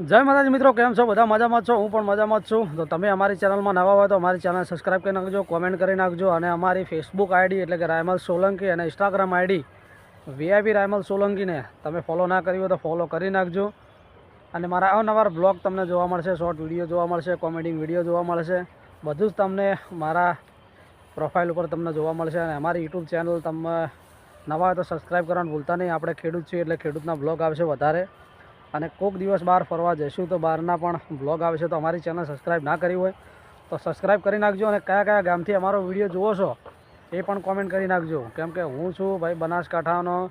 જય માતાજી મિત્રો, કેમ છો? બધા મજામાં છો? હું પણ મજામાં જ છું. તો તમે અમારી ચેનલમાં નવા હોય તો અમારી ચેનલ સબસ્ક્રાઈબ કરી નાખજો, કોમેન્ટ કરી નાખજો અને અમારી ફેસબુક આઈડી એટલે કે રાયમલ સોલંકી અને ઇન્સ્ટાગ્રામ આઈડી વીઆઈપી રાયમલ સોલંકીને તમે ફોલો ના કરી હોય તો ફોલો કરી નાખજો. અને મારા અવનવા બ્લોગ તમને જોવા મળશે, શોર્ટ વિડીયો જોવા મળશે, કોમેડી વિડીયો જોવા મળશે. બધું જ તમને મારા પ્રોફાઇલ ઉપર તમને જોવા મળશે. અને અમારી યુટ્યુબ ચેનલ તમે નવા હોય તો સબસ્ક્રાઈબ કરવાનું ભૂલતા નહીં. આપણે ખેડૂત છીએ એટલે ખેડૂતના બ્લોગ આવશે વધારે. અને કોઈક દિવસ બહાર ફરવા જઈશું તો બહારના પણ બ્લોગ આવશે. તો અમારી ચેનલ સબસ્ક્રાઈબ ના કરી હોય તો સબસ્ક્રાઈબ કરી નાખજો. અને કયા કયા ગામથી અમારો વિડીયો જુઓ છો એ પણ કોમેન્ટ કરી નાખજો. કેમ કે હું છું ભાઈ બનાસકાંઠાનો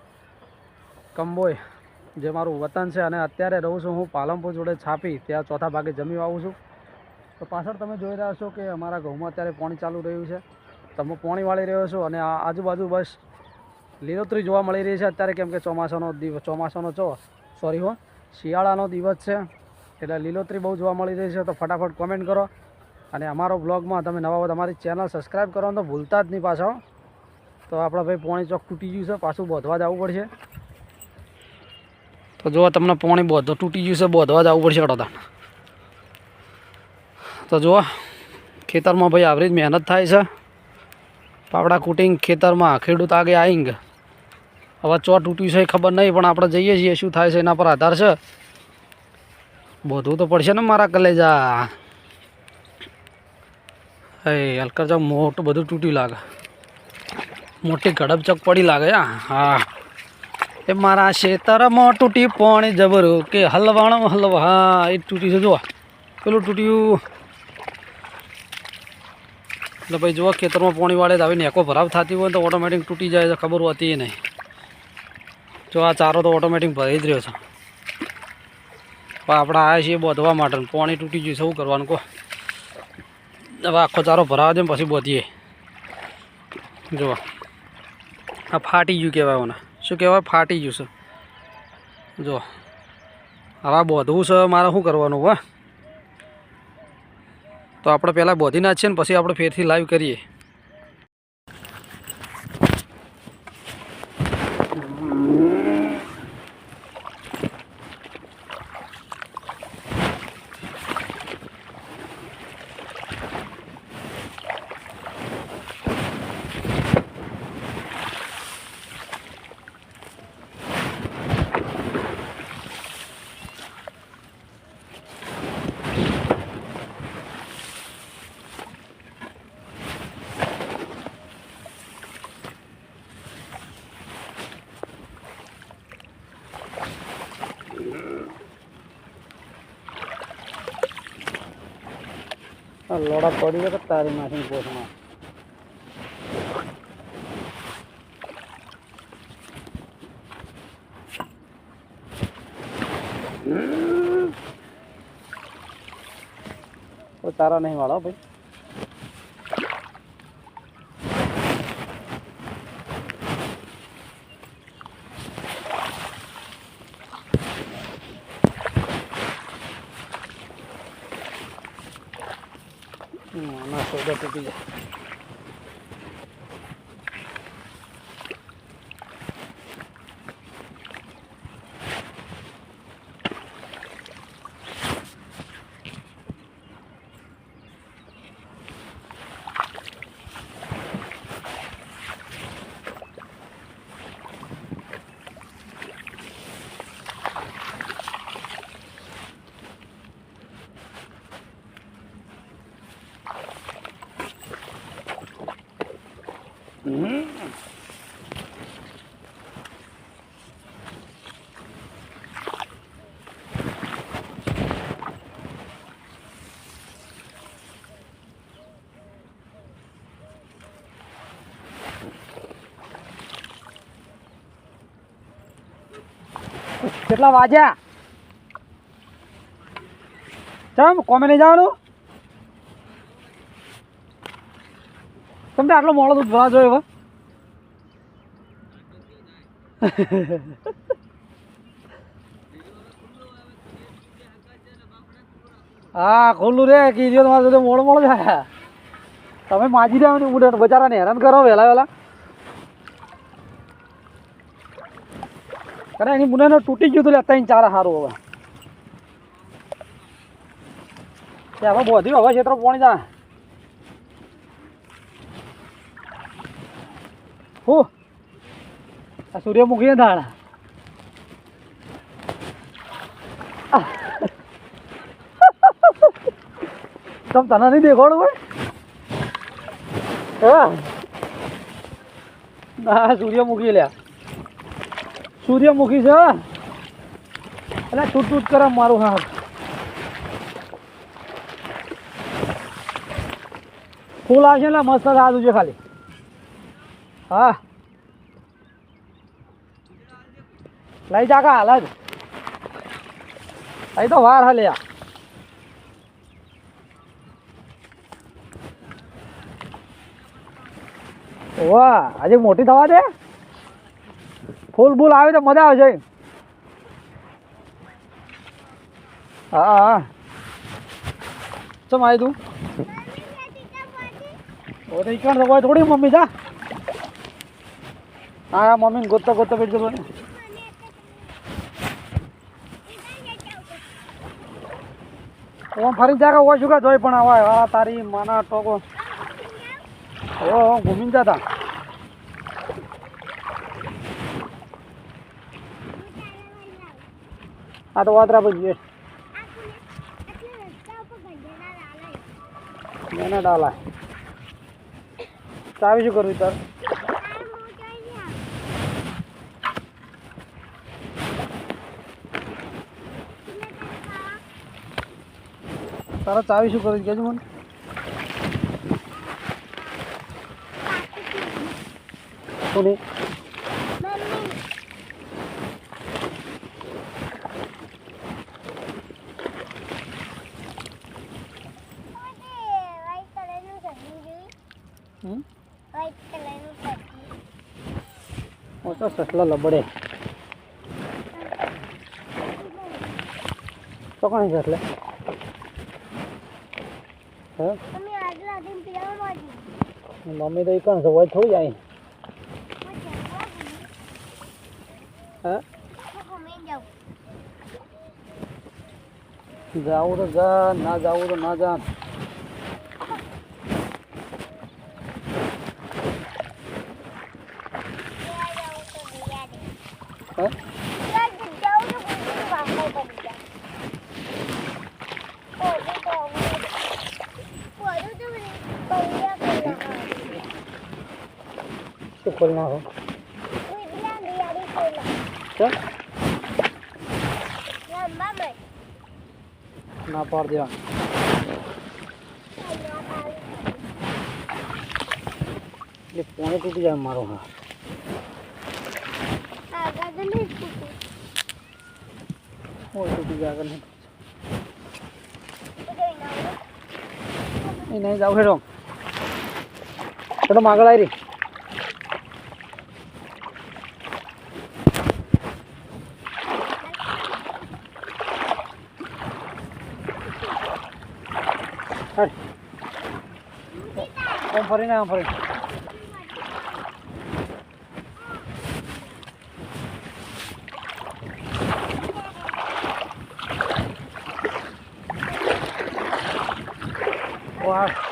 કંબોય, જે મારું વતન છે. અને અત્યારે રહું છું હું પાલનપુર જોડે છાપી, ત્યાં ચોથા ભાગે જમી આવું છું. તો પાછળ તમે જોઈ રહ્યા છો કે અમારા ઘઉંમાં અત્યારે પાણી ચાલુ રહ્યું છે. તમે પાણી વાળી રહ્યો છો અને આજુબાજુ બસ લીલોતરી જોવા મળી રહી છે અત્યારે. કેમ કે ચોમાસાનો શિયાળાનો દિવસ છે એટલે લીલોતરી બહુ જોવા મળી રહી છે. તો ફટાફટ કોમેન્ટ કરો અને અમારો બ્લોગમાં તમે નવા હોય તમારી ચેનલ સબસ્ક્રાઈબ કરવાનું તો ભૂલતા જ નહીં પાછો. તો આપણે ભાઈ પોણી ચોક તૂટી ગયું છે, પાછું બોધવા જવું પડશે. તો જો તમને પોણી તૂટી ગયું છે, બોધવા જવું પડશે અડોતા. તો જુઓ ખેતરમાં ભાઈ આવરી જ મહેનત થાય છે. પાવડા કુટિંગ ખેતરમાં ખેડૂત આગે આવીંગ. હવે ચો તૂટ્યું છે એ ખબર નહીં, પણ આપણે જઈએ છીએ શું થાય છે એના પર આધાર છે. બોધવું તો પડશે ને મારા કલેજા. હલકર ચક મોટું બધું તૂટ્યું લાગે, મોટી ગડબ ચક પડી લાગે. હા એ મારા ખેતરમાં તૂટી પોણી જબરું કે હલવાણો હલવા. હા એ તૂટી છે, જુઓ પેલું તૂટ્યું. એટલે ભાઈ જુઓ ખેતરમાં પોણી વાળે તો આવી નેકો ભરાવ થતી હોય તો ઓટોમેટિક તૂટી જાય છે, ખબર હોતી નહીં. જો આ ચારો તો ઓટોમેટિક ભરી જ રહ્યો છે. પણ આપણે આવ્યા છીએ બોધવા માટે, પાણી તૂટી ગયું, શું કરવાનું કહો? હવે આખો ચારો ભરાવા દે પછી બોધીએ. જુઓ આ ફાટી ગયું કહેવાય મને, શું કહેવાય? ફાટી ગયું છે. જો હવે બોધવું છે મારે, શું કરવાનું? હા તો આપણે પહેલાં બોધી નાખીએ ને પછી આપણે ફેરથી લાઈવ કરીએ. લોડા પડી ગયા તારી નાખીને પોસમાં. તારા નહીં વાળો ભાઈ. ના સોદા તૂટી જાય. કેટલા વાગ્યા? ચમ કોમે નહીં જવાનું? તમને આટલો મોડો દૂધ ભરા જોયો? હા ખુલ્લું રે કીધું તમારે જોડે મોડો મોડો જાય. તમે માજી રહ્યા બચારાને હેરાન કરો વહેલા વહેલા. અરે એની મુનાનો તૂટી ગયું તો લેતા ચાર સારું હવે. હવે બોધી હવે ક્ષેત્રો પોણી જા હું આ સૂર્યમુખી દાળ તમ તને નહીં દેખાડું હોય હા ના સૂર્યમુખી લ્યા સૂર્યમુખી છે એટલે છૂટ છૂટ કરે મારું હા ફૂલ આવશે એટલે મસ્ત સાદું છે ખાલી હા લઈ જા કા હાલ જ અહીં તો વાર હાલે યાર વાહ આજે મોટી થવા દે ફૂલ બૂલ આવે તો મજા આવે છે હા હા ચમ આવી તું ઈકણ હોય થોડી મમ્મી જા હા મમ્મીને ગોતતા ગોતતા બેઠ જતો ઓમ ફરી જાગા હોય શું કા જોઈ પણ આવે હા તારી માના ટોકો ઓ ઘૂમીને જતા આ તો વાતરા પછી મેના ડાલા ચાવી શું કરવી તાર તારા ચાવી શું કરવી કેજો મને કોની તો સસલા લબડે તો કોણ છે એટલે હા મમ્મી તો કણ છે હોય થોડી જાય હા જાવું તો જા ના જાવું તો ના જા શું ખોલ નાખો ના પાડ દેવા એટલે પોણે તૂટી જાય મારો હા તૂટી જાય આગળ નહીં જાવ હેડો ચલો આગળ આવી રહી આમ ફરીને આમ ફરી વાહ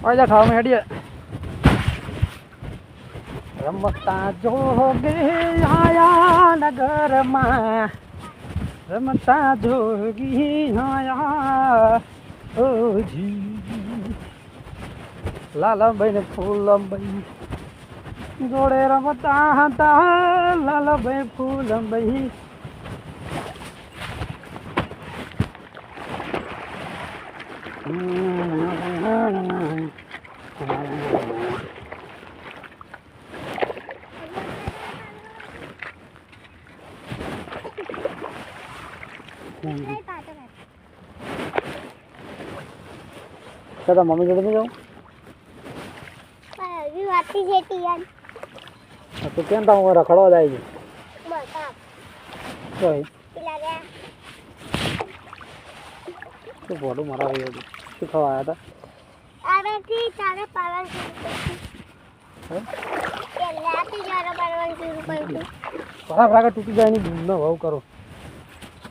આજા ખાવા માં હેડીએ રમતા જોગે આયા નગરમાં રમતા જોગી આયા ઓજી લાલાભાઈ ને ફૂલભાઈ જોડે રમતા હતા લાલાભાઈ ફૂલભાઈ દાદા મમ્મી જોડે નહીં જાઉં તો કેમ તમે રખડવા જાય છે શું ભોડું મારા શું ખાવા આવ્યા હતા પહેલાથી તારે પાલન શરૂ કર્યું. પહેલાથી તારે પાલન શરૂ કર્યું. બરાબર આગળ તૂટી જાય ની ભૂલનો ભાવ કરો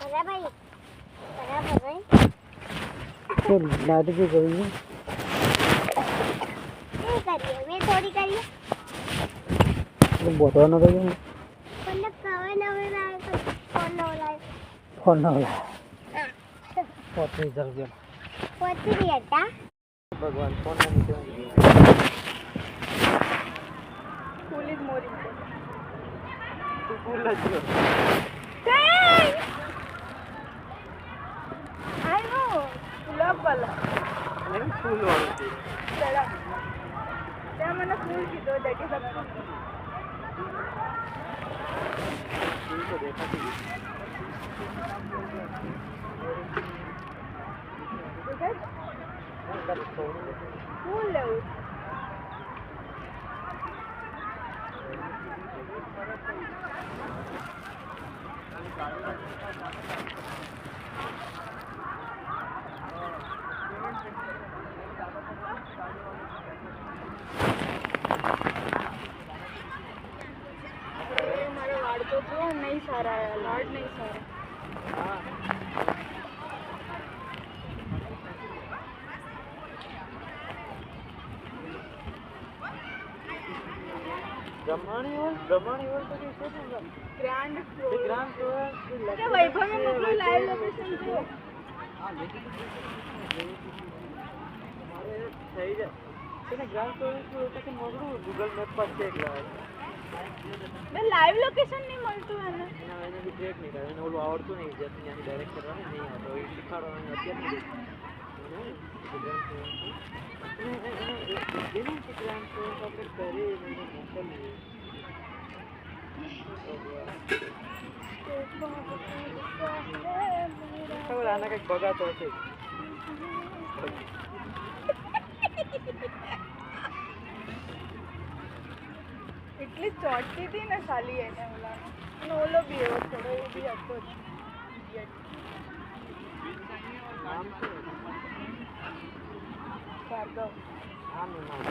બરાબર તો નાટકી કરી શું કરીએ મેં થોડી કરીએ બોધવાનો તો પણ કવે નવે લાવે તો ફોન નવો લાવે ફોન ના લાવે 35,000 રૂપિયા પછી હતા ભગવાન ફોન ના નીચે ફૂલી મોરી તું ફૂલ જ જો આયો ગુલાબ વાલા એમ ફૂલ વાળું છે ચલા ત્યાં મને ફૂલ કીધો દેટ ઇઝ અ ફૂલ તો દેખાતી ફૂલ લેવું મારો વાળ તો જો નહીં સારા વાળ નહીં સારા બ્રહ્માણી હોય તો કે શું ગ્રાન્ડ ગ્રામ અરે વૈભવને મોકલો લાઈવ લોકેશન જો મારે થઈ જાય એને ગ્રામ સ્ટોરેજ તો કે મોકલું ગૂગલ મેપ પર ચેક લાવે મેં લાઈવ લોકેશન નહીં મળતું એને એને બી ટ્રેક નહીં કરે એને ઓલું આવડતું નહીં જે ત્યાંથી ડાયરેક્ટ કરવાનું નહીં આવતો એ શીખવાડવાનું અત્યારે નહીં ખબર આના કંઈક બગાતો હશે એટલી ચોટતી હતી ને સાલી એને ઓલાનો અને ઓલો બી એવો થોડો એ બી હતો જ નામ છે ભાર્ગવ આમનું નામ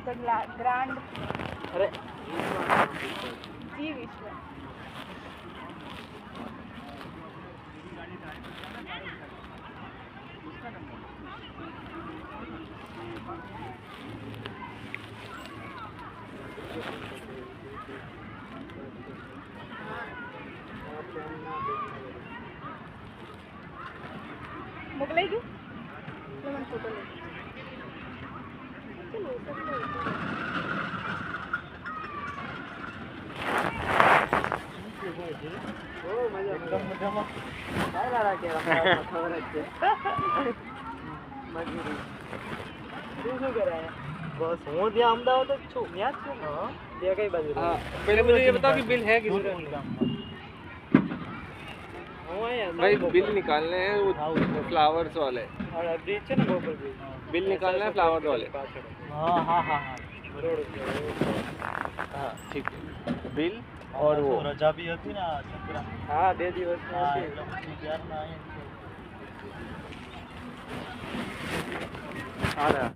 ધ ગ્રાન્ડ અરે જી વિશ્વ મોકલાઈ ગયું એટલે મને ફોટો લઈ એકદમ મજામાં સારા રાખે ખબર જ છે મજૂરી શું કરે બસ હું ત્યાં અમદાવાદ જ છું ત્યાં જ છું ત્યાં કઈ બાજુ पहले मुझे ये बताओ कि बिल है किस भाई बिल निकालने हैं वो फ्लावर्स वाले બ્રિજ છે ને ગોકુલ બ્રિજ बिल निकालना है फ्लावर्स वाले हाँ हाँ हाँ रोड हाँ ठीक है बिल और वो रजा भी હતી ને સંક્રાંત हाँ 2 દિવસ હા હતી એટલે પછી ત્યારના आ रहा